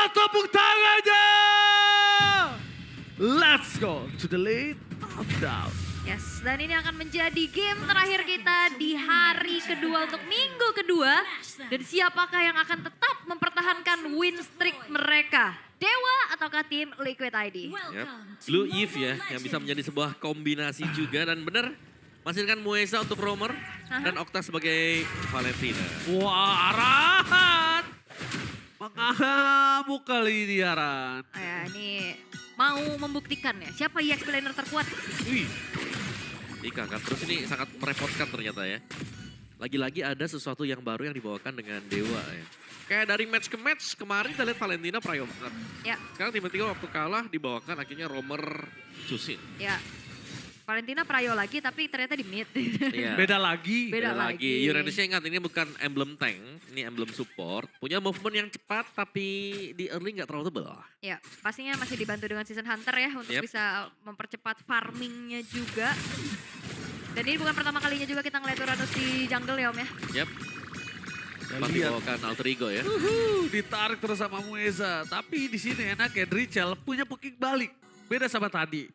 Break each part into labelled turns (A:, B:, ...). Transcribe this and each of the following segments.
A: Mana tepuk tangannya? Let's go to the lead of down.
B: Yes, dan ini akan menjadi game terakhir kita di hari kedua untuk minggu kedua. Dan siapakah yang akan tetap mempertahankan win streak mereka? Dewa ataukah tim Liquid ID?
C: Yep. Blue Eve ya, yang bisa menjadi sebuah kombinasi juga. Dan benar, menghasilkan Mueza untuk Roamer dan Okta sebagai Valentina.
A: Wah, Aran. Mengamuk kali ini Aran.
B: Ya, ini mau membuktikan ya, siapa EXP laner terkuat?
C: Wih, Ika kan, terus ini sangat merepotkan ternyata ya. Lagi-lagi ada sesuatu yang baru yang dibawakan dengan Dewa ya. Kayak dari match ke match, kemarin kita lihat Valentina Prayo banget.
B: Ya.
C: Sekarang tiba-tiba waktu kalah dibawakan akhirnya Roamer Cusin.
B: Ya, Valentina Prayo lagi tapi ternyata di mid.
C: Iya.
A: Beda lagi.
B: Beda lagi.
C: Uranusnya ingat ini bukan emblem tank, ini emblem support. Punya movement yang cepat tapi di early nggak terlalu tebal.
B: Ya, pastinya masih dibantu dengan Season Hunter ya untuk bisa mempercepat farmingnya juga. Dan ini bukan pertama kalinya juga kita ngeliat Uranus di jungle ya Om ya.
C: Yap. Pasti bawakan alter ego ya.
A: Ditarik terus sama Mueza. Tapi di sini enak ya, Drichel punya poking balik. Beda sama tadi.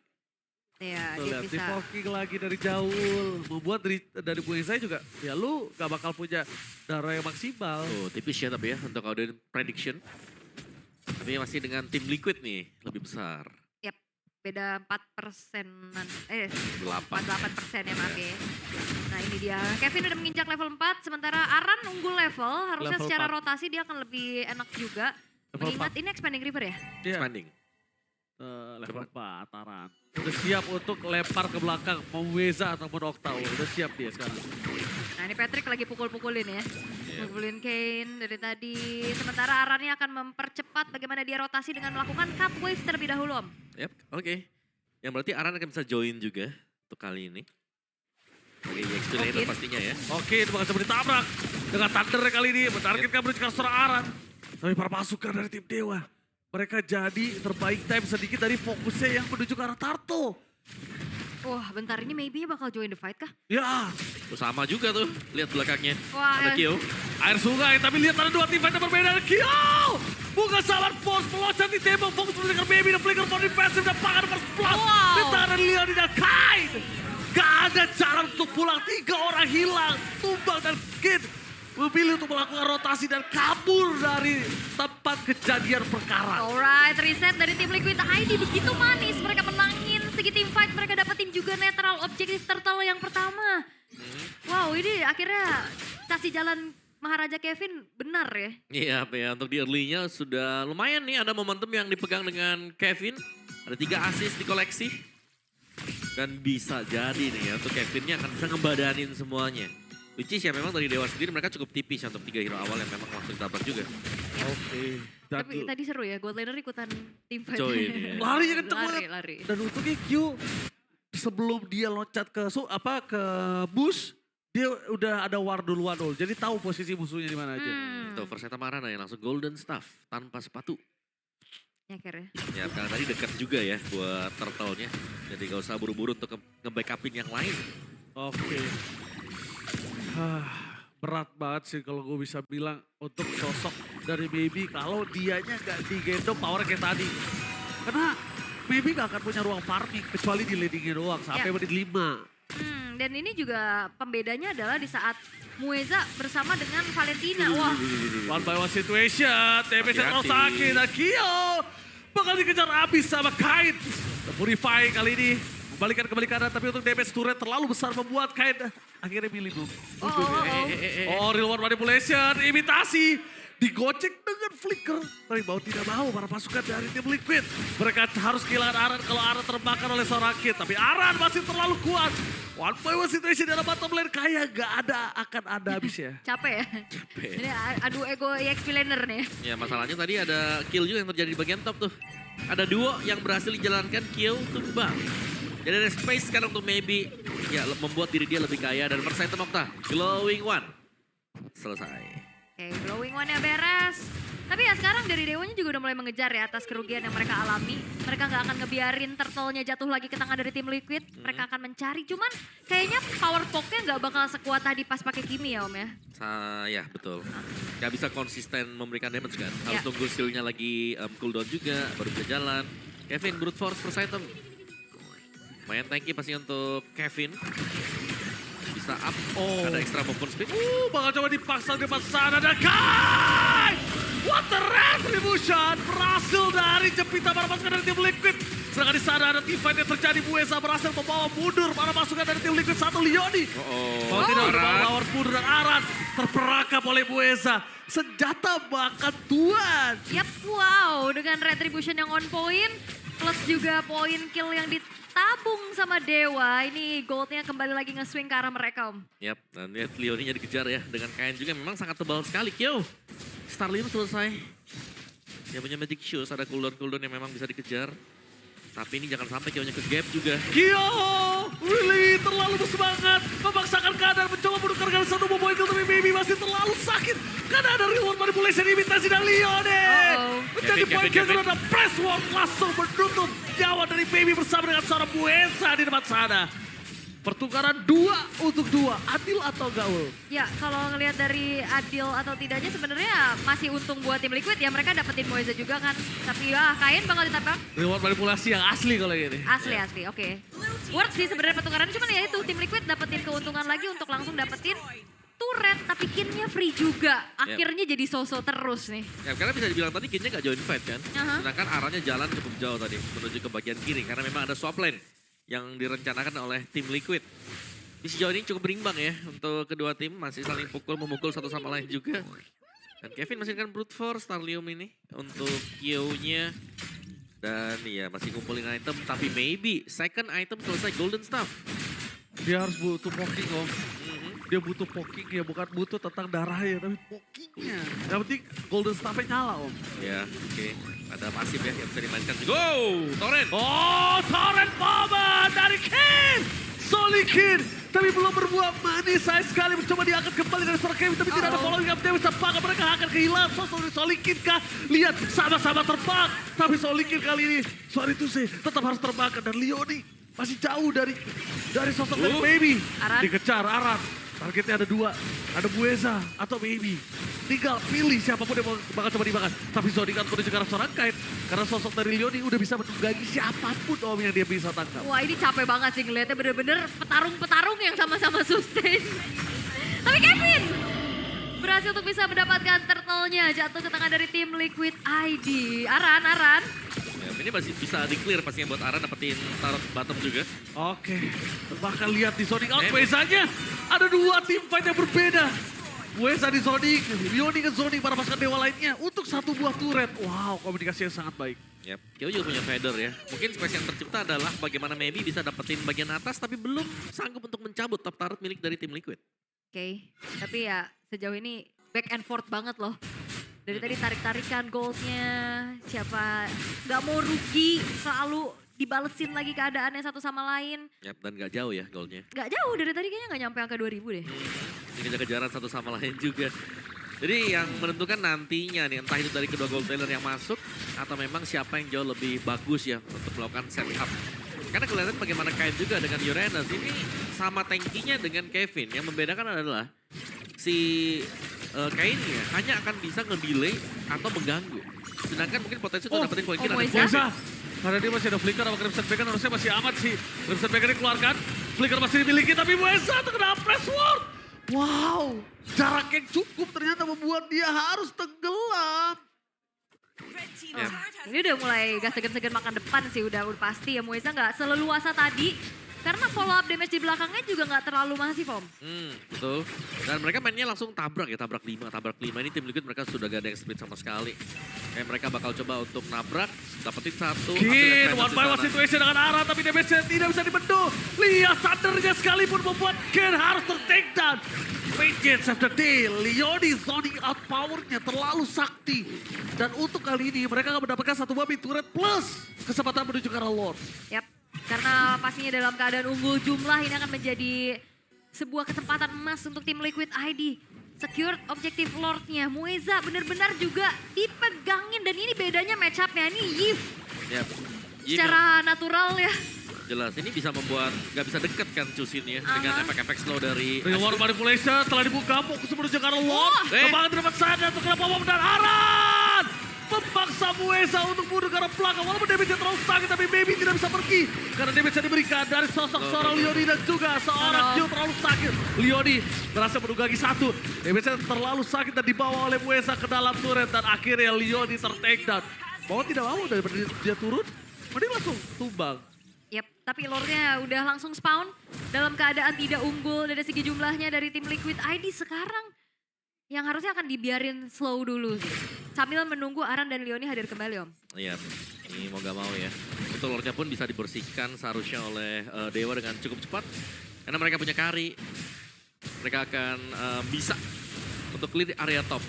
B: Iya,
A: Tuh,
B: dia
A: lihat,
B: bisa.
A: di poking lagi dari jauh. Membuat dari Mueza juga, ya lu gak bakal punya darah yang maksimal.
C: Oh, tipis ya tapi ya untuk audience prediction. Tapi masih dengan tim Liquid nih, lebih besar.
B: Yap, beda 4%-an.
C: 8.
B: 48% ya maaf ya. Nah ini dia, Kevin udah menginjak level 4, sementara Aran unggul level. Harusnya
A: Level
B: secara
A: 4.
B: rotasi dia akan lebih enak juga.
A: Level
B: Mengingat ini Expanding River ya?
A: Dia
C: Expanding.
A: level 4, Aran. Udah siap untuk lempar ke belakang, mau Mueza ataupun Okta. Udah siap dia sekarang.
B: Nah ini Patrick lagi pukul-pukulin ya. Pukulin Kane dari tadi. Sementara Arannya akan mempercepat bagaimana dia rotasi dengan melakukan cut wave terlebih dahulu Om.
C: Yap, oke. Yang berarti Aran akan bisa join juga untuk kali ini. Oke, EXP laner pastinya ya.
A: Oke, itu bakal coba ditabrak. Dengan Thunder kali ini, menargetkan menuju seorang Aran. Tapi para pasukan dari tim Dewa, mereka jadi terbaik time sedikit dari fokusnya yang menuju ke arah Tarto.
B: Wah bentar ini maybe bakal join the fight kah?
A: Ya,
C: Tuh, sama juga tuh, lihat belakangnya.
B: Wah,
C: Ada Kyo.
A: air sungai, tapi lihat ada dua tim fighter berbeda. Kyo! Bukan salah force, peloncat ditembak, fokus menuju baby, dan flicker for defensive, dan pangan first blood.
B: Wow.
A: Ditara Leon dan Kain. Gak ada cara untuk pulang, 3 orang hilang. Tumbang dan Kid memilih untuk melakukan rotasi dan kabur dari tempat kejadian perkara.
B: Alright, reset dari tim Liquid ID begitu manis. Mereka menangin segi tim fight, mereka dapetin juga netral objektif turtle yang pertama. Wow, ini akhirnya kasih jalan Maharaja Kevin benar ya.
C: Iya, ya untuk di early-nya sudah lumayan nih ada momentum yang dipegang dengan Kevin. Ada 3 assist di koleksi. Dan bisa jadi nih ya untuk Kevinnya akan bisa ngebadanin semuanya. Which is ya memang dari Dewa sendiri mereka cukup tipis ya untuk 3 hero awal yang memang langsung ditabrak juga.
A: Oke.
B: Tapi tadi seru ya, Gold Laner ikutan tim fight.
C: Join, ya.
A: Larinya kenceng
B: Lari,
A: banget.
B: lari.
A: Dan untungnya Q sebelum dia loncat ke ke bus, dia udah ada war duluan dulu. Jadi tahu posisi musuhnya di mana aja.
C: Tuh Verseta Marana yang langsung golden staff tanpa sepatu.
B: Nyeker ya.
C: Ya karena tadi dekat juga ya buat turtle-nya. Jadi gak usah buru-buru untuk nge-backupin yang lain.
A: Oke. Berat banget sih kalau gue bisa bilang untuk sosok dari Baby kalau dianya gak digendong power kayak tadi. Karena Baby gak akan punya ruang farming kecuali di leadingnya doang sampai menit 5.
B: Dan ini juga pembedanya adalah di saat Mueza bersama dengan Valentina. Wah,
A: One by one situation, TPC terlalu
C: Hati-hati.
A: sakit dan Kyo bakal dikejar abis sama Kain. Purify kali ini membalikan kembali kanan tapi untuk damage turret terlalu besar membuat Kain akhirnya milih dulu. Oh, real world manipulation, imitasi. Digocek dengan flicker. Tapi mau tidak mau para pasukan dari tim Liquid. Mereka harus kehilangan Aran kalau Aran terbakar oleh seorang Kid. Tapi Aran masih terlalu kuat. One by one situation dalam bottom lane kayak gak akan ada habisnya.
B: capek ya. Ini adu ego EXP laner nih.
C: Ya masalahnya tadi ada kill juga yang terjadi di bagian top tuh. Ada duo yang berhasil dijalankan kill tumbang. Jadi ada space sekarang untuk maybe ya membuat diri dia lebih kaya dan Versaitem Okta. Glowing One. Selesai.
B: Oke, blowing one-nya beres. Tapi ya sekarang dari Dewanya juga udah mulai mengejar ya atas kerugian yang mereka alami. Mereka nggak akan ngebiarin turtle-nya jatuh lagi ke tangan dari tim Liquid. Mereka akan mencari, cuman kayaknya power poke-nya nggak bakal sekuat tadi pas pakai Kimi ya Om ya.
C: Ya betul. Gak bisa konsisten memberikan damage kan.
B: Ya.
C: Harus tunggu skill-nya lagi cooldown juga, baru bisa jalan. Kevin, brute force first item. Lumayan tanky pasti untuk Kevin. Bisa up, ada extra movement speed.
A: Bakal coba dipaksa di depan sana dan Kai! What the retribution! Berhasil dari jepitan para pasukan dari tim Liquid. Sedangkan di sana ada team fight yang terjadi. Bueza berhasil membawa mundur para pasukan dari tim Liquid. Satu Leoni. Mau tidak ada power mundur dan Aran terperangkap oleh Bueza. Senjata bakat Tuan.
B: Yap, wow, dengan retribution yang on point. Plus juga poin kill yang ditabung sama Dewa. Ini goldnya kembali lagi nge-swing ke arah mereka Om.
C: Yap, dan lihat Leoni dikejar ya. Dengan kain juga memang sangat tebal sekali. Kyo, Starlim selesai. Dia punya magic shoes, ada cooldown yang memang bisa dikejar. Tapi ini jangan sampai Kyo-nya ke gap juga.
A: Kyo, Willy terlalu bersemangat. Memaksakan keadaan mencoba menukarkan satu poin kill. Tapi Baby masih terlalu sakit. Karena ada reward manipulation imitasi dari Leone. Menjadi poin kill dan ada press ward langsung menutup nyawa dari Baby bersama dengan seorang Bueza di depan sana. Pertukaran 2 untuk 2, adil atau gaul?
B: Ya, kalau ngelihat dari adil atau tidaknya sebenarnya masih untung buat tim Liquid ya. Mereka dapetin Moeza juga kan. Tapi ya, Kain bakal ditambah.
A: Reward manipulasi yang asli kalau ini.
B: Asli, oke. Worth sih sebenarnya pertukarannya, cuman ya itu tim Liquid dapetin keuntungan lagi untuk langsung dapetin turret, tapi kinnya free juga. Akhirnya jadi so-so terus nih.
C: Ya, karena bisa dibilang tadi kinnya gak join fight kan.
B: Aha.
C: Sedangkan arahnya jalan cukup jauh tadi menuju ke bagian kiri. Karena memang ada swap lane yang direncanakan oleh tim Liquid. Di sejauh ini cukup berimbang ya untuk kedua tim. Masih saling memukul satu sama lain juga. Dan Kevin masih kan brute force Starlium ini untuk Kyo-nya. Dan ya masih kumpulin item. Tapi maybe second item selesai golden staff.
A: Dia harus butuh poking Om. Dia butuh poking ya, bukan butuh tentang darahnya, tapi pokingnya. Yang penting golden staff-nya nyala Om.
C: Ya oke. Ada pasif ya yang bisa dimainkan. Go! Torrent!
A: Oh, torrent bomber dari Kin! Solikin, tapi belum berbuah manis. Saya sekali mencoba diangkat kembali dari seorang Kevin, tapi tidak ada following up. Dia bisa pakai, mereka akan kehilangan sosok dari Solikin kah? Lihat, sama-sama terbang. Tapi Solikin kali ini, sorry to say, tetap harus terbangkan. Dan Leoni masih jauh dari sosok dari Baby.
B: Aran.
A: Dikejar, Aran. Targetnya ada 2, ada Bueza atau Baby. Tinggal pilih siapapun yang bakal coba dimakan. Tapi Zodi kan menuju ke arah seorang Kain. Karena sosok dari Leoni udah bisa menunggangi siapapun Om yang dia bisa tangkap.
B: Wah, ini capek banget sih ngeliatnya, bener-bener petarung-petarung yang sama-sama sustain. Tapi Kevin berhasil untuk bisa mendapatkan turtle-nya jatuh ke tangan dari tim Liquid ID. Aran.
C: Ya, ini masih bisa di-clear pastinya buat Aran dapetin tarot bottom juga.
A: Oke, bahkan lihat di Sonic out Buezanya. Ada 2 tim fight yang berbeda. Bueza di Sonic, Leoni ke Sonic para pasukan dewa lainnya untuk satu buah turret. Wow, komunikasi yang sangat baik.
C: Yap, Kyo juga punya feather ya. Mungkin space yang tercipta adalah bagaimana maybe bisa dapetin bagian atas tapi belum sanggup untuk mencabut top turret milik dari tim Liquid.
B: Oke, tapi ya sejauh ini back and forth banget loh. Dari tadi tarik-tarikan goldnya, siapa nggak mau rugi, selalu dibalesin lagi keadaannya satu sama lain.
C: Yap, dan gak jauh ya goalnya.
B: Gak jauh, dari tadi kayaknya nggak nyampe angka 2000 deh.
C: Ini kejar-kejaran satu sama lain juga. Jadi yang menentukan nantinya nih, entah itu dari kedua gold player yang masuk, atau memang siapa yang jauh lebih bagus ya untuk melakukan setup. Karena kelihatan bagaimana Kain juga dengan Uranus, ini sama tankinya dengan Kevin. Yang membedakan adalah si Kainnya hanya akan bisa nge-delay atau mengganggu. Sedangkan mungkin potensi untuk dapetin poin kill.
B: Moeza.
A: Karena dia masih ada flicker sama Crimson Bacon, harusnya masih amat sih. Crimson Bacon dikeluarkan, flicker masih dimiliki, tapi Bueza terkena press ward. Wow, jarak yang cukup ternyata membuat dia harus tenggelam.
C: Ya.
B: Ini udah mulai gak segan-segan makan depan sih, udah pasti ya Moeza nggak seleluasa tadi. Karena follow up damage di belakangnya juga nggak terlalu masif Om.
C: Betul. Dan mereka mainnya langsung tabrak ya, tabrak 5. Ini tim Liquid mereka sudah gak ada yang split sama sekali. Kayak mereka bakal coba untuk nabrak, dapetin satu.
A: Kin, one by one situation dengan Aran, tapi damage-nya tidak bisa dibendung. Lihat thundernya sekalipun membuat Kin harus ter-take down. Vengeance of the day, Leoni zoning out powernya terlalu sakti. Dan untuk kali ini mereka akan mendapatkan satu babi turret plus kesempatan menuju ke arah Lord.
B: Yap, karena pastinya dalam keadaan unggul jumlah ini akan menjadi sebuah kesempatan emas untuk tim Liquid ID. secured objektif Lordnya. Mueza benar-benar juga dipegangin dan ini bedanya match up-nya. Ini Yves
C: Yap.
B: secara natural ya.
C: Jelas, ini bisa membuat gak bisa deket kan Chusin ya dengan efek-efek slow dari
A: Reward manipulation telah dibuka, fokus menuju ke arah Lord. Kembangan di depan sana untuk kena bom dan Aran. Memaksa Mueza untuk mundur ke arah belakang. Walaupun damage-nya terlalu sakit tapi Baby tidak bisa pergi. Karena damage-nya diberikan dari sosok seorang Leoni dan juga seorang Gio terlalu sakit. Leoni berhasil menunggangi satu. Damage-nya terlalu sakit dan dibawa oleh Mueza ke dalam turret. Dan akhirnya Leoni ter-take down. Mau tidak mau daripada dia turun, mending langsung tumbang.
B: Yap, tapi Lordnya udah langsung spawn dalam keadaan tidak unggul dari segi jumlahnya dari tim Liquid ID sekarang. Yang harusnya akan dibiarin slow dulu sih. Sambil menunggu Aran dan Leoni hadir kembali Om.
C: Iya, ini mau gak mau ya. Itu Lordnya pun bisa dibersihkan seharusnya oleh Dewa dengan cukup cepat. Karena mereka punya carry. Mereka akan bisa untuk clear area top.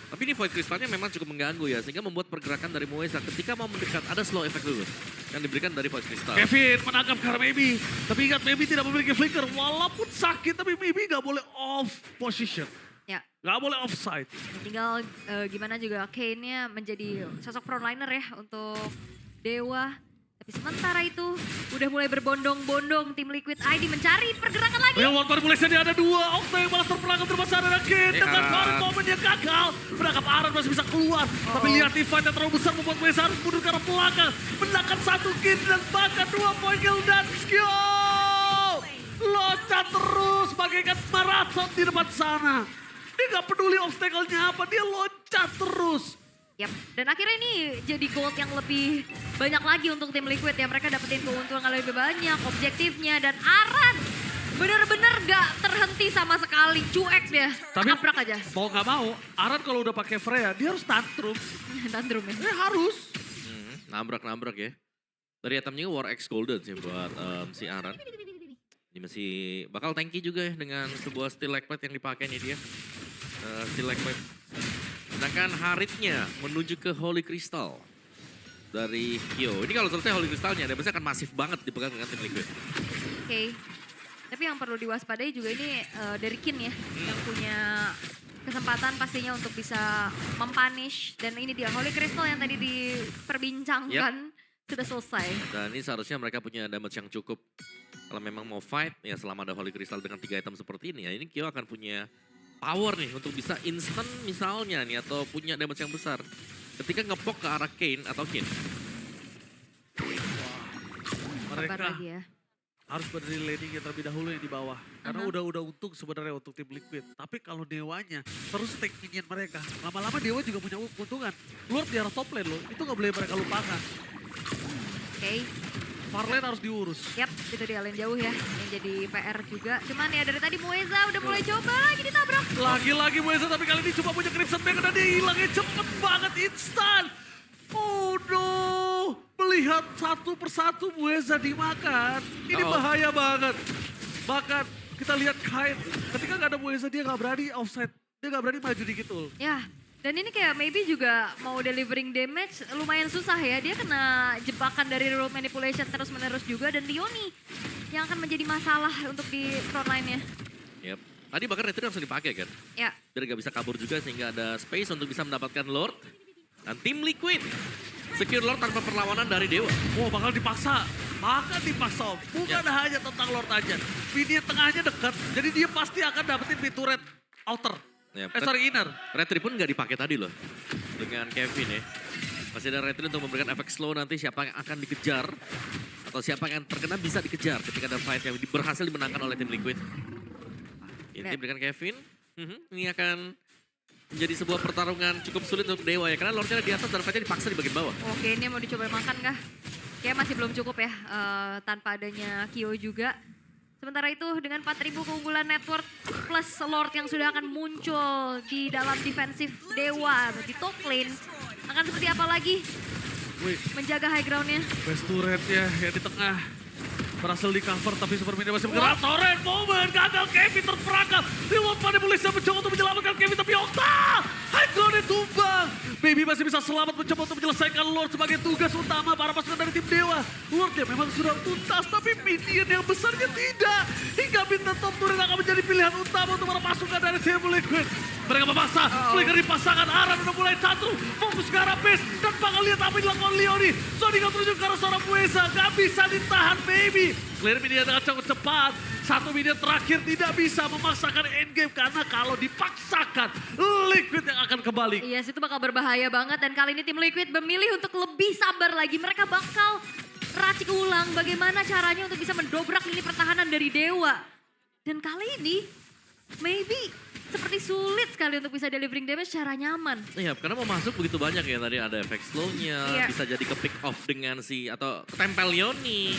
C: Tapi ini Void Crystalnya memang cukup mengganggu ya. Sehingga membuat pergerakan dari Mueza ketika mau mendekat ada slow effect dulu. Yang diberikan dari Void Crystal.
A: Kevin menangkap karena Maybe. Tapi ingat Maybe tidak memiliki flicker. Walaupun sakit tapi Maybe gak boleh off position.
B: Ya,
A: Gak boleh offside.
B: tinggal gimana juga Kane-nya menjadi sosok frontliner ya untuk Dewa. Tapi sementara itu udah mulai berbondong-bondong tim Liquid ID mencari pergerakan lagi.
A: Reward manipulation ada dua. Okta yang malah terperangkap terpas ada Kane. Dengan Aran momen yang gagal. Menangkap Aran masih bisa keluar. Tapi lihat event yang terlalu besar membuat Mueza harus mundur ke arah belakang. Menangkap satu kill dan bahkan 2 poin kill dan Skio. Loncat terus bagaikan marathon di depan sana. Dia gak peduli obstacle-nya apa, dia loncat terus.
B: Yap, dan akhirnya ini jadi gold yang lebih banyak lagi untuk tim Liquid ya. Mereka dapetin keuntungan lebih banyak, objektifnya. Dan Aran bener-bener gak terhenti sama sekali, cuek dia.
A: Tapi
B: Nabrak aja.
A: mau gak mau, Aran kalau udah pakai Freya, dia harus tantrum.
B: Tantrum ya.
A: Dia harus.
C: Nabrak-nabrak ya. Dari itemnya War X Golden sih buat si Aran. Ini masih bakal tanky juga ya dengan sebuah Steel Leg Plate yang dipakai nih dia. Steel Leg Plate. Sedangkan Haritnya menuju ke Holy Crystal dari Kyo. Ini kalau selesai Holy Crystalnya, dia pasti akan masif banget dipegang dengan tim Liquid.
B: Oke. Tapi yang perlu diwaspadai juga ini dari Kin ya. Yang punya kesempatan pastinya untuk bisa mempunish. Dan ini dia Holy Crystal yang tadi diperbincangkan. Sudah selesai.
C: Dan ini seharusnya mereka punya damage yang cukup. Kalau memang mau fight, ya selama ada Holy Crystal dengan 3 item seperti ini, ya ini Kyo akan punya power nih untuk bisa instant misalnya nih, atau punya damage yang besar. Ketika ngepok ke arah Kane atau Kin.
A: Mereka
B: Kabar lagi ya.
A: harus berdiri laning terlebih dahulu yang di bawah. Karena udah untung sebenarnya untuk tim Liquid. Tapi kalau Dewanya terus take minion mereka. Lama-lama Dewa juga punya keuntungan. Lord di arah top lane loh, itu gak boleh mereka lupakan.
B: Oke.
A: Far lane harus diurus.
B: Yap, itu dia lane jauh ya. Yang jadi PR juga. Cuman ya dari tadi Mueza udah mulai coba lagi ditabrak.
A: Lagi-lagi Mueza tapi kali ini cuma punya Crimson Bang dan dia hilangnya cepet banget instan. Oh no, melihat satu persatu Mueza dimakan. Ini bahaya banget. Bahkan kita lihat Kain, ketika gak ada Mueza dia gak berani offside. Dia gak berani maju dikit ul.
B: Ya, dan ini kayak maybe juga mau delivering damage lumayan susah ya. Dia kena jebakan dari roll manipulation terus-menerus juga. Dan Leoni yang akan menjadi masalah untuk di frontline-nya.
C: Yep. Tadi bahkan Retri langsung dipakai kan.
B: Ya,
C: Biar gak bisa kabur juga sehingga ada space untuk bisa mendapatkan Lord. Dan tim Liquid secure Lord tanpa perlawanan dari Dewa.
A: Wow bakal dipaksa. Bahkan dipaksa Om. Bukan hanya tentang Lord aja. Minion tengahnya dekat. Jadi dia pasti akan dapetin mid turret outer.
C: Yep.
A: Sorry inner.
C: Retri pun gak dipakai tadi loh. Dengan Kevin ya. Masih ada Retri untuk memberikan efek slow nanti siapa yang akan dikejar. Atau siapa yang terkena bisa dikejar ketika ada fight yang berhasil dimenangkan oleh tim Liquid. Ini diberikan Kevin. Ini akan menjadi sebuah pertarungan cukup sulit untuk Dewa ya. Karena Lordnya di atas dan fightnya dipaksa di bagian bawah.
B: oke ini mau dicoba makan kah? Kayak masih belum cukup ya tanpa adanya Kyo juga. Sementara itu dengan 4.000 keunggulan network plus Lord yang sudah akan muncul di dalam defensif Dewa di top lane. Akan seperti apa lagi
A: Wih,
B: menjaga high ground-nya?
A: best turret ya yang di tengah. Berhasil di cover tapi Super Minion masih bergerak. Torrent moment, gagal Kevin terperangkap. Reward manipulation mencoba untuk menyelamatkan Kevin tapi Okta! High ground-nya tumbang. Baby masih bisa selamat mencoba untuk menyelesaikan Lord sebagai tugas utama para pasukan dari tim Dewa. Lord ya memang sudah tuntas tapi minion yang besarnya tidak. Hingga mid dan top turret akan menjadi pilihan utama untuk para pasukan dari tim Liquid. Mereka memaksa, Flicker dipasangkan, Aran udah mulai catur, fokus ke arah base, dan bakal lihat apa yang dilakukan Leoni. Sonic terjun ke arah seorang Bueza, gak bisa ditahan baby. Clear media dengan cukup cepat, satu media terakhir tidak bisa memaksakan endgame karena kalau dipaksakan, Liquid yang akan kembali.
B: Yes, itu bakal berbahaya banget dan kali ini tim Liquid memilih untuk lebih sabar lagi. Mereka bakal racik ulang bagaimana caranya untuk bisa mendobrak lini pertahanan dari Dewa. Dan kali ini, maybe seperti sulit sekali untuk bisa delivering damage secara nyaman.
C: Iya, karena mau masuk begitu banyak ya. Tadi ada efek slow-nya,
B: Iya.
C: bisa jadi ke pick off dengan atau ketempel Leoni.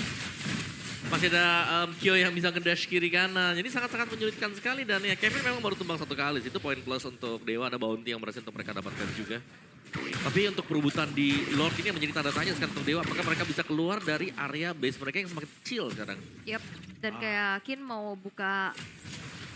C: Masih ada Kyo yang bisa nge-dash kiri kanan. Jadi sangat-sangat menyulitkan sekali dan ya Kevin memang baru tumbang satu kali. Itu poin plus untuk Dewa, ada bounty yang berhasil untuk mereka dapatkan juga. Tapi untuk perebutan di Lord ini yang menjadi tanda tanya sekarang untuk Dewa. Apakah mereka bisa keluar dari area base mereka yang semakin kecil sekarang?
B: Yep, dan kayak Kin mau buka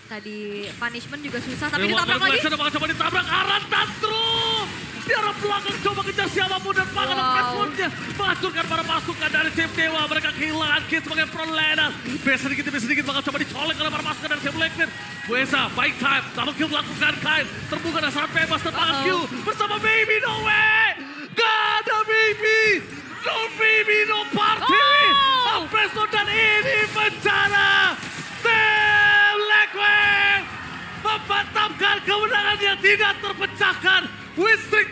B: tadi punishment juga susah, tapi
A: Dewa
B: ditabrak lagi.
A: Collection bakal coba ditabrak, Aran Tantrum! Di arah belakang coba kejar siapapun dan bakal
B: Wow.
A: passwordnya menghancurkan para pasukan dari tim Dewa. Mereka kehilangan Kid sebagai front laner. Base sedikit demi sedikit bakal coba dicolek oleh para pasukan dari tim Liquid. Bueza, baik time, double kill dilakukan Kain. Terbuka dan sangat bebas dan bakal kill bersama Baby, no way! Gak ada Baby! No Baby, no party!
B: Oh!
A: Apresto dan ini bencana! Tim Liquid! Memantapkan kemenangan yang tidak terpecahkan. Win streak